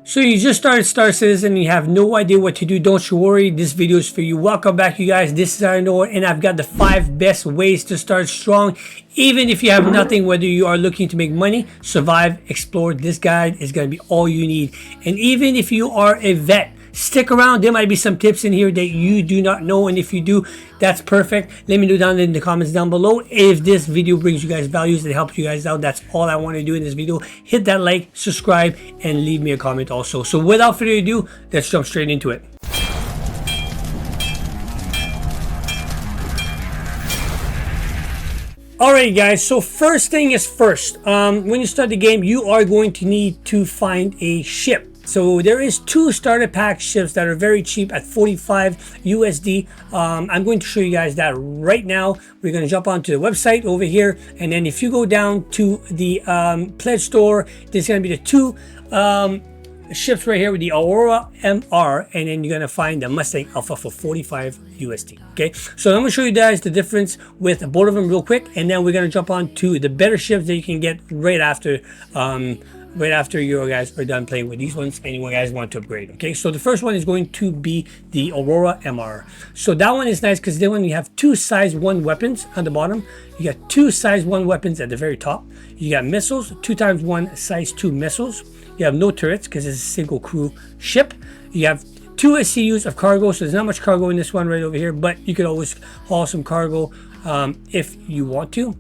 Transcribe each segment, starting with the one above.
So you just started Star Citizen and you have no idea what to do. Don't you worry, this video is for you. Welcome back, you guys. This is ironore and I've got the 5 best ways to start strong. Even if you have nothing, whether you are looking to make money, survive, explore, this guide is going to be all you need. And even if you are a vet, stick around. There might be some tips in here that you do not know, and if you do, that's perfect. Let me know down in the comments down below if this video brings you guys values and helps you guys out. That's all I want to do in this video. Hit that like, subscribe, and leave me a comment also. So without further ado, let's jump straight into it. Alright guys, so first thing is first, when you start the game, you are going to need to find a ship. So there is 2 starter pack ships that are very cheap at 45 USD. I'm going to show you guys that right now. We're going to jump onto the website over here, and then if you go down to the pledge store, there's going to be the 2 ships right here with the Aurora MR, and then you're going to find the Mustang Alpha for 45 USD. Okay, so I'm going to show you guys the difference with both of them real quick, and then we're going to jump on to the better ships that you can get right after you guys are done playing with these ones and you guys want to upgrade. Okay, so the first one is going to be the Aurora MR. So that one is nice because then when you have 2 size 1 weapons on the bottom, you got 2 size 1 weapons at the very top, you got missiles, 2x1 size 2 missiles, you have no turrets because it's a single crew ship, you have 2 SCUs of cargo, so there's not much cargo in this one right over here, but you could always haul some cargo if you want to.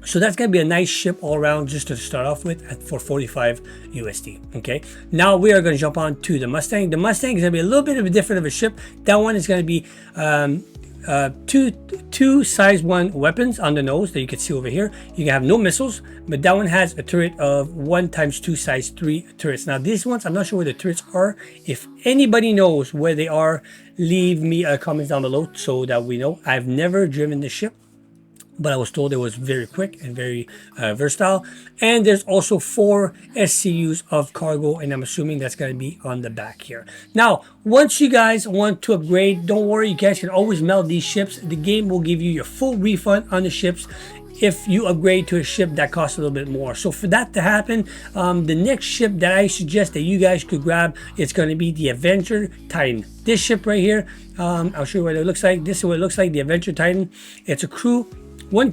So that's going to be a nice ship all around just to start off with for 45 USD. Okay, now we are going to jump on to the Mustang. The Mustang is going to be a little bit of a different of a ship. That one is going to be two size 1 weapons on the nose that you can see over here. You can have no missiles, but that one has a turret of 1x2 size 3 turrets. Now these ones, I'm not sure where the turrets are. If anybody knows where they are, leave me a comment down below so that we know. I've never driven this ship, but I was told it was very quick and very versatile. And there's also 4 SCUs of cargo, and I'm assuming that's going to be on the back here. Now, once you guys want to upgrade, don't worry, you guys can always meld these ships. The game will give you your full refund on the ships if you upgrade to a ship that costs a little bit more. So for that to happen, the next ship that I suggest that you guys could grab, it's going to be the Adventure Titan. This ship right here, I'll show you what it looks like. This is what it looks like, the Adventure Titan. It's a one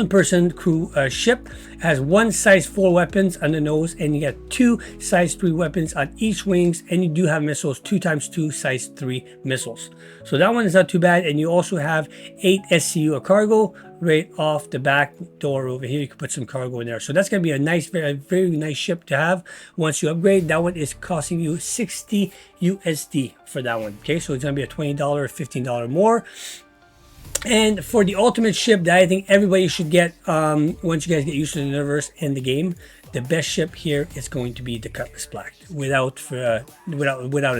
person crew ship, has 1 size 4 weapons on the nose, and you got 2 size 3 weapons on each wings, and you do have missiles, 2x2 size 3 missiles. So that one is not too bad, and you also have 8 SCU of cargo right off the back door over here. You can put some cargo in there, so that's going to be a nice, very nice ship to have once you upgrade. That one is costing you 60 USD for that one. Okay, so it's going to be a $20 or $15 more. And for the ultimate ship that I think everybody should get once you guys get used to the universe and the game, the best ship here is going to be the Cutlass Black. Without a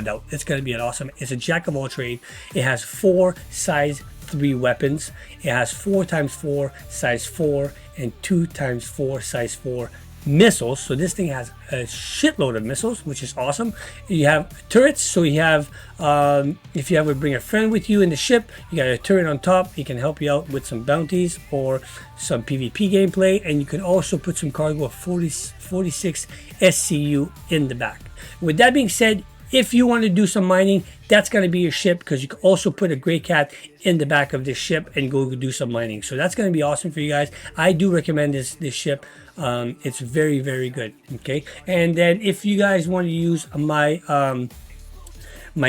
doubt, it's going to be an awesome. It's a jack of all trade. It has 4 size 3 weapons. It has 4x4 size 4 and 2x4 size 4 missiles. So this thing has a shitload of missiles, which is awesome. You have turrets, so you have if you ever bring a friend with you in the ship, you got a turret on top. He can help you out with some bounties or some PvP gameplay, and you can also put some cargo of 46 SCU in the back. With that being said, if you want to do some mining, that's going to be your ship, because you can also put a Grey Cat in the back of this ship and go do some mining. So that's going to be awesome for you guys. I do recommend this ship. It's very, very good. Okay, and then if you guys want to use my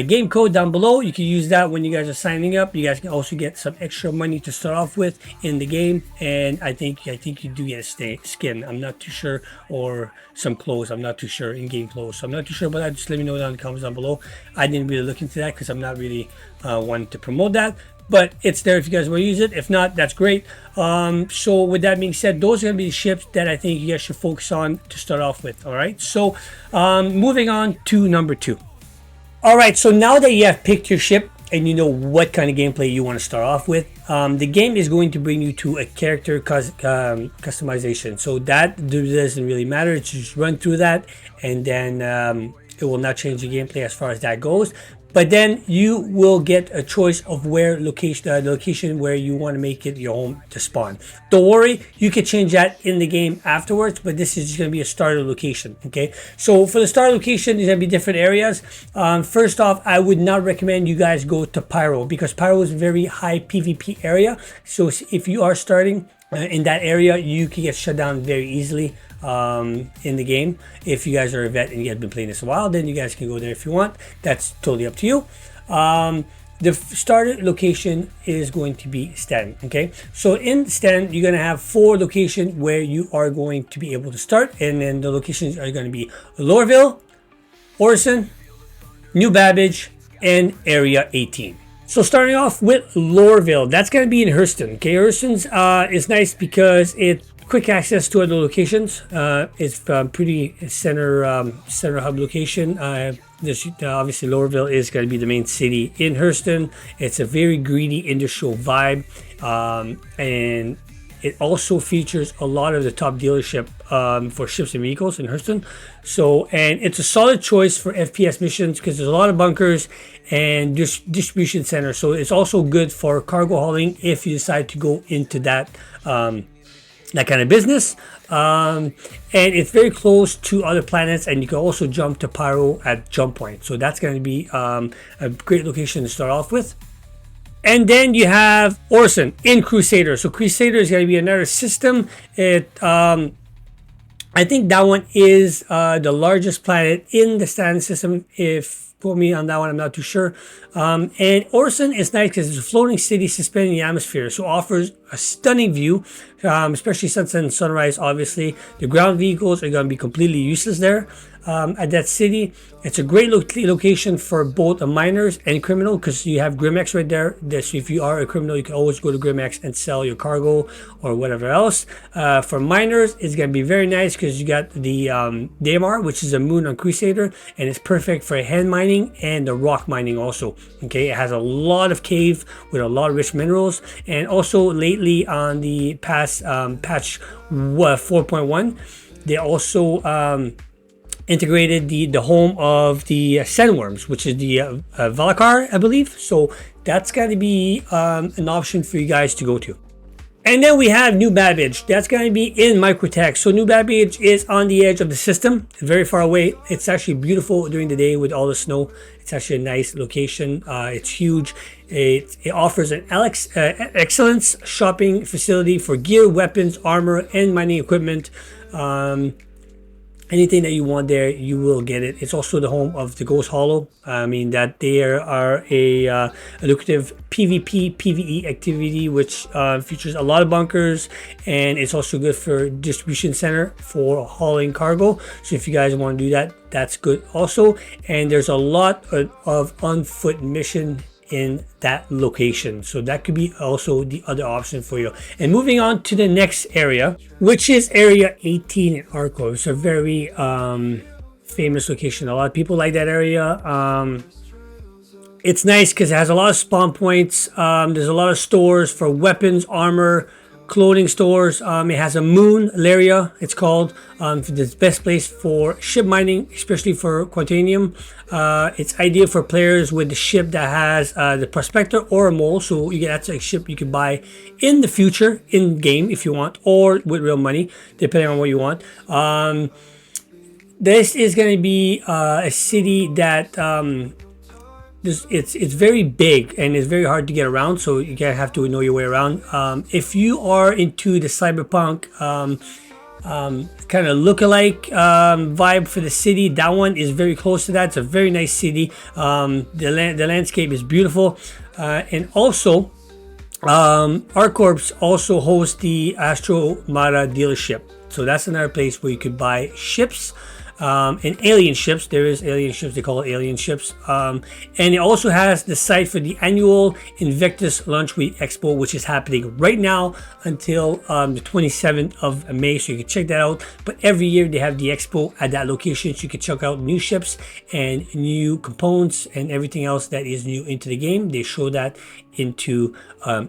game code down below, you can use that when you guys are signing up. You guys can also get some extra money to start off with in the game, and I think you do get a skin. I'm not too sure, or some clothes. I'm not too sure, in-game clothes. So I'm not too sure about that. Just let me know down in the comments down below. I didn't really look into that because I'm not really wanting to promote that, but it's there if you guys want to use it. If not, that's great. So with that being said, those are going to be the ships that I think you guys should focus on to start off with. All right, so moving on to number 2. All right, so now that you have picked your ship and you know what kind of gameplay you want to start off with, the game is going to bring you to a character customization. So that doesn't really matter. It's just run through that, and then It will not change the gameplay as far as that goes. But then you will get a choice of where location, the location where you want to make it your home to spawn. Don't worry, you can change that in the game afterwards, but this is going to be a starter location. Okay, so for the starter location, there's going to be different areas. First off, I would not recommend you guys go to Pyro, because Pyro is a very high PvP area. So if you are starting in that area, you can get shut down very easily in the game. If you guys are a vet and you have been playing this a while, then you guys can go there if you want. That's totally up to you. The starter location is going to be Stanton. Okay, so in Stanton, you're going to have 4 locations where you are going to be able to start, and then the locations are going to be Lorville, Orson, New Babbage, and Area 18. So starting off with Lorville, that's going to be in Hurston. Okay, Hurston's is nice because it quick access to other locations. It's pretty center hub location. Obviously Lorville is going to be the main city in Hurston. It's a very greedy industrial vibe, and it also features a lot of the top dealership for ships and vehicles in Hurston. So, and it's a solid choice for FPS missions because there's a lot of bunkers and distribution centers. So it's also good for cargo hauling if you decide to go into that that kind of business. And it's very close to other planets, and you can also jump to Pyro at jump point. So that's going to be a great location to start off with. And then you have Orson in Crusader. So Crusader is going to be another system. I think that one is the largest planet in the standard system. If quote me on that one, I'm not too sure. And Orson is nice because it's a floating city suspended in the atmosphere, so offers a stunning view, especially sunset and sunrise. Obviously, the ground vehicles are going to be completely useless there at that city. It's a great location for both miners and criminal, because you have Grimx right there. So if you are a criminal, you can always go to Grimx and sell your cargo or whatever else. For miners, it's going to be very nice because you got the Daymar, which is a moon on Crusader, and it's perfect for hand mining and the rock mining also. Okay, it has a lot of cave with a lot of rich minerals, and also lately on the past patch 4.1, they also integrated the home of the sandworms, which is the Valakar, I believe. So that's got to be an option for you guys to go to. And then we have New Babbage. That's going to be in Microtech. So New Babbage is on the edge of the system, very far away. It's actually beautiful during the day with all the snow. It's actually a nice location. It's huge. It offers an excellence shopping facility for gear, weapons, armor, and mining equipment. Anything that you want there, you will get it. It's also the home of the Ghost Hollow. I mean, that there are a lucrative PvP, PvE activity, which features a lot of bunkers, and it's also good for distribution center for hauling cargo. So if you guys want to do that, that's good also. And there's a lot of on-foot mission in that location, so that could be also the other option for you. And moving on to the next area, which is area 18 in Tarkov. It's a very famous location. A lot of people like that area. It's nice because it has a lot of spawn points. There's a lot of stores for weapons, armor, clothing stores. It has a moon area, it's called. It's the best place for ship mining, especially for Quantanium. It's ideal for players with the ship that has the Prospector or a Mole. So you get that's a ship you can buy in the future, in game if you want, or with real money, depending on what you want. This is going to be a city that it's very big and it's very hard to get around, so you gotta have to know your way around. If you are into the cyberpunk kind of look-alike vibe for the city, that one is very close to that. It's a very nice city. The landscape is beautiful, and also Arcorps also hosts the Astro Mara dealership, so that's another place where you could buy ships. And alien ships. There is alien ships, they call it alien ships. And it also has the site for the annual Invictus Launch Week Expo, which is happening right now until the 27th of May, so you can check that out. But every year they have the expo at that location, so you can check out new ships and new components and everything else that is new into the game. They show that into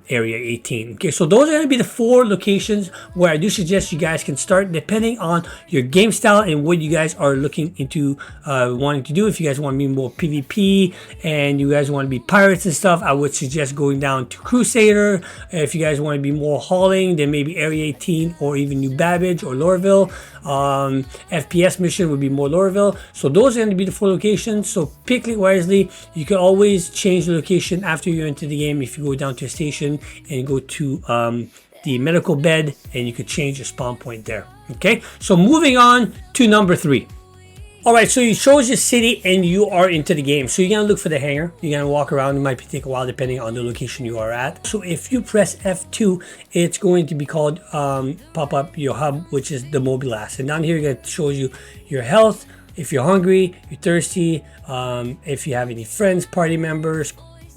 area 18. Okay, so those are going to be the 4 locations where I do suggest you guys can start, depending on your game style and what you guys are looking into wanting to do. If you guys want to be more PvP and you guys want to be pirates and stuff, I would suggest going down to Crusader. If you guys want to be more hauling, then maybe Area 18 or even New Babbage or Lorville. FPS mission would be more Lorville. So those are going to be the 4 locations. So pick it wisely. You can always change the location after you enter the game. If you go down to a station and go to the medical bed, and you could change your spawn point there. Okay, so moving on to number 3. All right, so you chose your city and you are into the game. So you're gonna look for the hangar. You're gonna walk around. It might take a while depending on the location you are at. So if you press F2, it's going to be called pop up your hub, which is the mobilas. And down here, it shows you your health. If you're hungry, you're thirsty. If you have any friends, party members,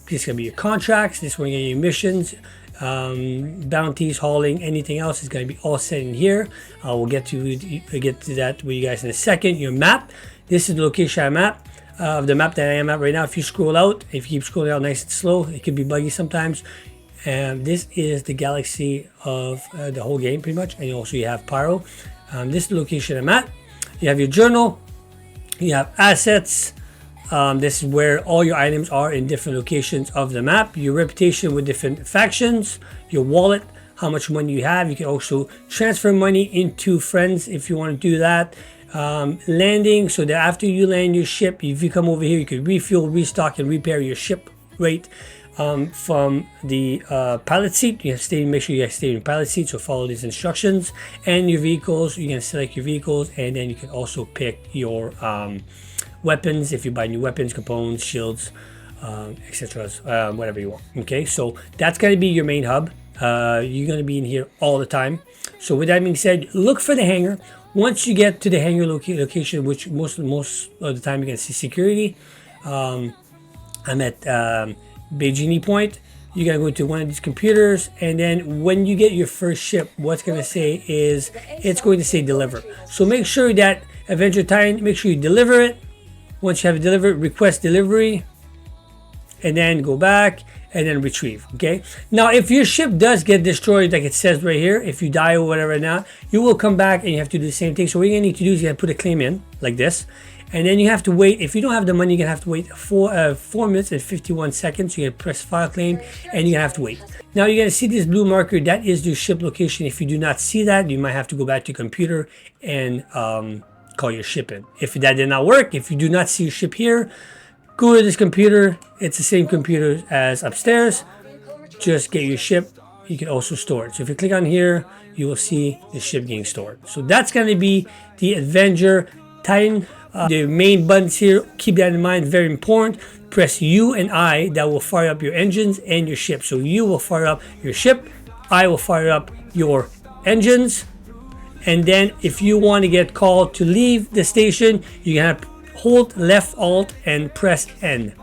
this is gonna be your contracts. This one, your missions. Bounties, hauling, anything else is going to be all set in here. We'll get to that with you guys in a second. Your map. This is the location I'm at, of the map that I am at right now. If you scroll out, if you keep scrolling out nice and slow, it can be buggy sometimes. And this is the galaxy of the whole game pretty much. And also you have Pyro. This is the location I'm at. You have your journal. You have assets. This is where all your items are in different locations of the map. Your reputation with different factions, your wallet, how much money you have. You can also transfer money into friends if you want to do that. Landing, so that after you land your ship, if you come over here, you can refuel, restock, and repair your ship right from the pilot seat. You have to stay, make sure you guys stay in pilot seat, so follow these instructions. And your vehicles, you can select your vehicles, and then you can also pick your weapons if you buy new weapons, components, shields, etc., whatever you want. Okay, so that's going to be your main hub. You're going to be in here all the time. So with that being said, look for the hangar. Once you get to the hangar location, which most of the time you're going to see security. I'm at Beijing Point. You're going to go to one of these computers, and then when you get your first ship, what's going to say is it's going to say deliver. So make sure that Adventure Time, make sure you deliver it. Once you have it delivered, request delivery, and then go back and then retrieve. Okay, now if your ship does get destroyed, like it says right here, if you die or whatever now, you will come back and you have to do the same thing. So what you're gonna need to do is you gotta put a claim in like this, and then you have to wait. If you don't have the money, you're gonna have to wait 4 minutes and 51 seconds. You're gonna press file claim, and you're gonna have to wait. Now you're gonna see this blue marker, that is your ship location. If you do not see that, you might have to go back to your computer and call your ship in. If that did not work, if you do not see your ship here, go to this computer. It's the same computer as upstairs. Just get your ship. You can also store it. So if you click on here, you will see the ship getting stored. So that's going to be the Avenger Titan. The main buttons here, keep that in mind, very important. Press U and I, that will fire up your engines and your ship. So U will fire up your ship, I will fire up your engines. And then if you want to get called to leave the station, you can hold left alt and press N.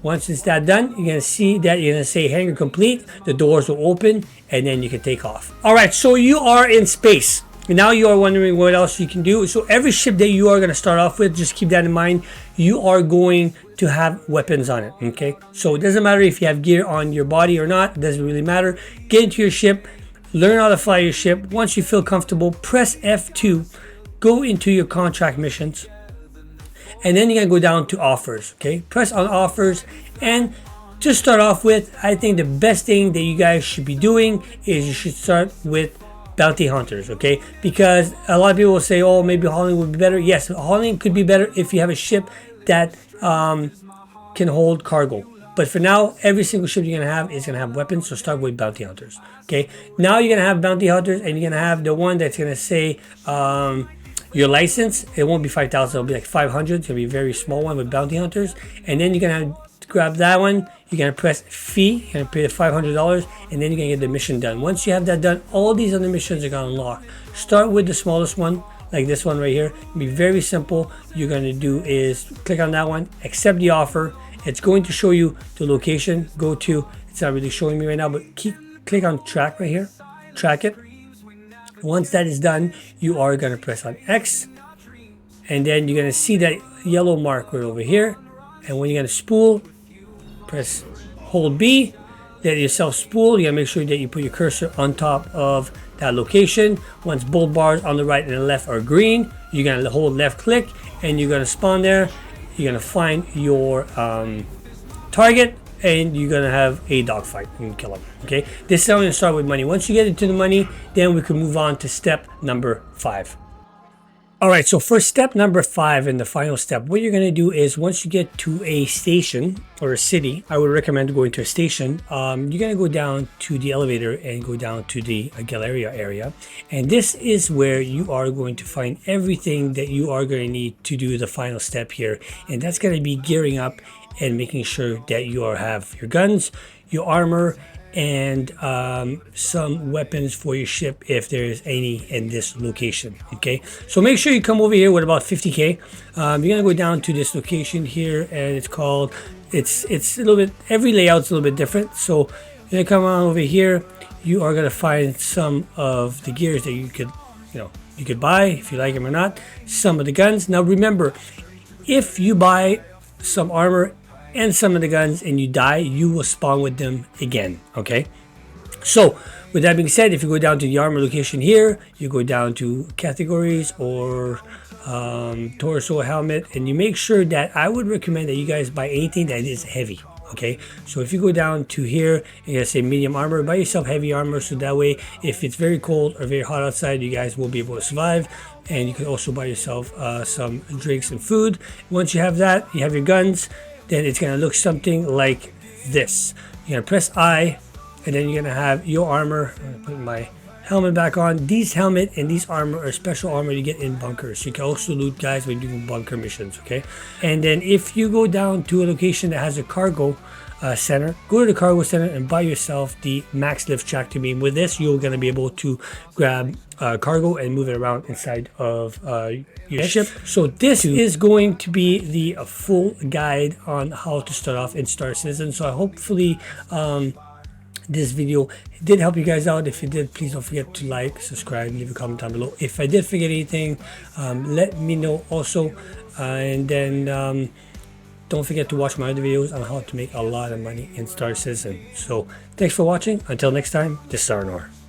Once it's that done, you're going to see that you're going to say hangar complete. The doors will open and then you can take off. All right, so you are in space. Now you are wondering what else you can do. So every ship that you are going to start off with, just keep that in mind. You are going to have weapons on it, okay? So it doesn't matter if you have gear on your body or not. It doesn't really matter. Get into your ship. Learn how to fly your ship. Once you feel comfortable, press F2, go into your contract missions, and then you're gonna go down to offers. Okay, press on offers, and to start off with, I think the best thing that you guys should be doing is you should start with bounty hunters. Okay, because a lot of people will say, oh, maybe hauling would be better. Yes, hauling could be better if you have a ship that can hold cargo. But for now, every single ship you're going to have is going to have weapons, so start with bounty hunters. Okay, now you're going to have bounty hunters, and you're going to have the one that's going to say your license. It won't be 5,000, it'll be like 500. It's going to be a very small one with bounty hunters. And then you're going to grab that one, you're going to press fee, you're going to pay the $500, and then you're going to get the mission done. Once you have that done, all these other missions are going to unlock. Start with the smallest one, like this one right here. It'll be very simple. You're going to do is click on that one, accept the offer. It's going to show you the location. Go to, it's not really showing me right now, but click on track right here, track it. Once that is done, you are going to press on X, and then you're going to see that yellow mark right over here. And when you're going to spool, press hold B, let yourself spool. You got to make sure that you put your cursor on top of that location. Once both bars on the right and the left are green, you're gonna hold left click and you're gonna spawn there. You're gonna find your target and you're gonna have a dogfight and kill them. Okay, this is how we're gonna start with money. Once you get into the money, then we can move on to step number 5. All right, so for step number 5 and the final step, what you're going to do is once you get to a station or a city, I would recommend going to a station. You're going to go down to the elevator and go down to the Galleria area. And this is where you are going to find everything that you are going to need to do the final step here. And that's going to be gearing up and making sure that you have your guns, your armor, and some weapons for your ship if there's any in this location. Okay, so make sure you come over here with about 50k. You're gonna go down to this location here, and it's called, it's a little bit, every layout's a little bit different. So you're gonna come on over here. You are gonna find some of the gears that you could buy if you like them or not. Some of the guns. Now remember, if you buy some armor and some of the guns and you die, you will spawn with them again. Okay, so with that being said, if you go down to the armor location here, you go down to categories or torso, helmet, and you make sure that I would recommend that you guys buy anything that is heavy. Okay, so if you go down to here and you say medium armor, buy yourself heavy armor, so that way if it's very cold or very hot outside, you guys will be able to survive. And you can also buy yourself some drinks and food. Once you have that, you have your guns, then it's gonna look something like this. You're gonna press I, and then you're gonna have your armor. I'm gonna put my helmet back on. These helmet and these armor are special armor you get in bunkers. You can also loot guys when doing bunker missions. Okay, and then if you go down to a location that has a cargo center, go to the cargo center and buy yourself the max lift tractor beam. With this, you're gonna be able to grab cargo and move it around inside of your ship. So this is going to be the full guide on how to start off in Star Citizen. So hopefully this video did help you guys out. If it did, please don't forget to like, subscribe, leave a comment down below. If I did forget anything, let me know also, and then don't forget to watch my other videos on how to make a lot of money in Star Citizen. So thanks for watching. Until next time, this is xX-ironore.